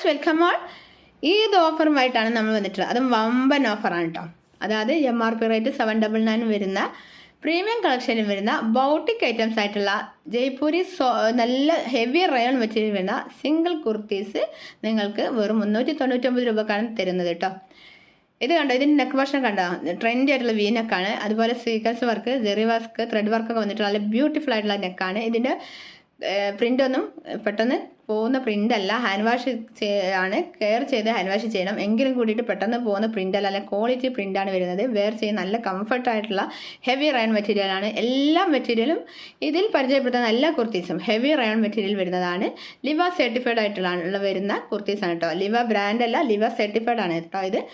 Viewers welcome all. ഇത് ഓഫറുമായിട്ടാണ് നമ്മൾ വന്നിട്ടുള്ളത്. അതും വമ്പൻ ഓഫറാണ് കേട്ടോ. അതായത് MRP റേറ്റ് 799 വരുന്ന പ്രീമിയം കളക്ഷനിൽ വരുന്ന ബൗട്ടിക് ഐറ്റംസ് ആയിട്ടുള്ള ജയ്പൂരി നല്ല ഹെവി റയോൺ മെറ്റീരിയൽ വരുന്ന സിംഗിൾ കുർത്തീസ് നിങ്ങൾക്ക് വെറും 399 രൂപക്കാണ് തരുന്നത് കേട്ടോ. ഇത് കണ്ടോ, ഇതിൻ്റെ നെക്ക് പോർഷൻ കണ്ടോ, ട്രെൻഡി ആയിട്ടുള്ള വി നെക്കാണ്. അതുപോലെ sequence work, Jerry work, thread വർക്കൊക്കെ വന്നിട്ടുള്ള നല്ല ബ്യൂട്ടിഫുൾ ആയിട്ടുള്ള നെക്കാണ്. ഇതിൻ്റെ പ്രിൻ്റ് ഒന്നും പെട്ടെന്ന് പോകുന്ന പ്രിൻ്റ് അല്ല, ഹാൻഡ് വാഷ് ആണ്, കെയർ ചെയ്ത് ഹാൻഡ് വാഷ് ചെയ്യണം. എങ്കിലും കൂടിയിട്ട് പെട്ടെന്ന് പോകുന്ന പ്രിൻ്റ് അല്ല, ക്വാളിറ്റി പ്രിൻ്റാണ് വരുന്നത്. വെയർ ചെയ്യാൻ നല്ല കംഫർട്ടായിട്ടുള്ള ഹെവി റയോൺ മെറ്റീരിയലാണ്. എല്ലാ മെറ്റീരിയലും ഇതിൽ പരിചയപ്പെടുത്തുന്ന എല്ലാ കുർത്തീസും ഹെവി റയോൺ മെറ്റീരിയൽ വരുന്നതാണ്. ലിവ സർട്ടിഫൈഡ് ആയിട്ടുള്ള വരുന്ന കുർത്തീസാണ് കേട്ടോ. ലിവ ബ്രാൻഡ് അല്ല, ലിവ സർട്ടിഫൈഡ് ആണ് കേട്ടോ.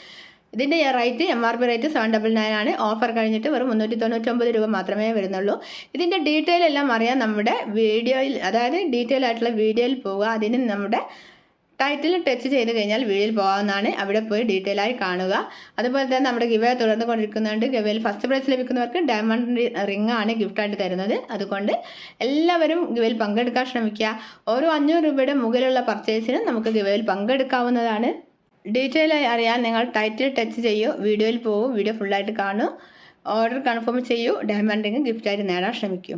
ഇതിൻ്റെ റേറ്റ് MRP റേറ്റ് 799 ആണ്. ഓഫർ കഴിഞ്ഞിട്ട് വെറും 399 രൂപ മാത്രമേ വരുന്നുള്ളൂ. ഇതിൻ്റെ ഡീറ്റെയിൽ എല്ലാം അറിയാൻ നമ്മുടെ വീഡിയോയിൽ, അതായത് ഡീറ്റെയിൽ ആയിട്ടുള്ള വീഡിയോയിൽ പോവുക. അതിന് നമ്മുടെ ടൈറ്റിൽ ടച്ച് ചെയ്ത് കഴിഞ്ഞാൽ വീഡിയോയിൽ പോകാവുന്നതാണ്. അവിടെ പോയി ഡീറ്റെയിൽ ആയി കാണുക. അതുപോലെ തന്നെ നമ്മുടെ ഗിവേ തുടർന്ന് കൊണ്ടിരിക്കുന്നുണ്ട്. ഗിവയിൽ ഫസ്റ്റ് പ്രൈസ് ലഭിക്കുന്നവർക്ക് ഡയമണ്ട് റിംഗ് ആണ് ഗിഫ്റ്റായിട്ട് തരുന്നത്. അതുകൊണ്ട് എല്ലാവരും ഗിവയിൽ പങ്കെടുക്കാൻ ശ്രമിക്കുക. ഓരോ 500 രൂപയുടെ മുകളിലുള്ള പർച്ചേസിനും നമുക്ക് ഗിവയിൽ പങ്കെടുക്കാവുന്നതാണ്. ഡീറ്റെയിൽ ആയി അറിയാൻ നിങ്ങൾ ടൈറ്റിൽ ടച്ച് ചെയ്യൂ, വീഡിയോയിൽ പോകൂ, വീഡിയോ ഫുള്ളായിട്ട് കാണൂ, ഓർഡർ കൺഫേം ചെയ്യൂ, ഡയമണ്ട് റിംഗ് ഗിഫ്റ്റായിട്ട് നേടാൻ ശ്രമിക്കൂ.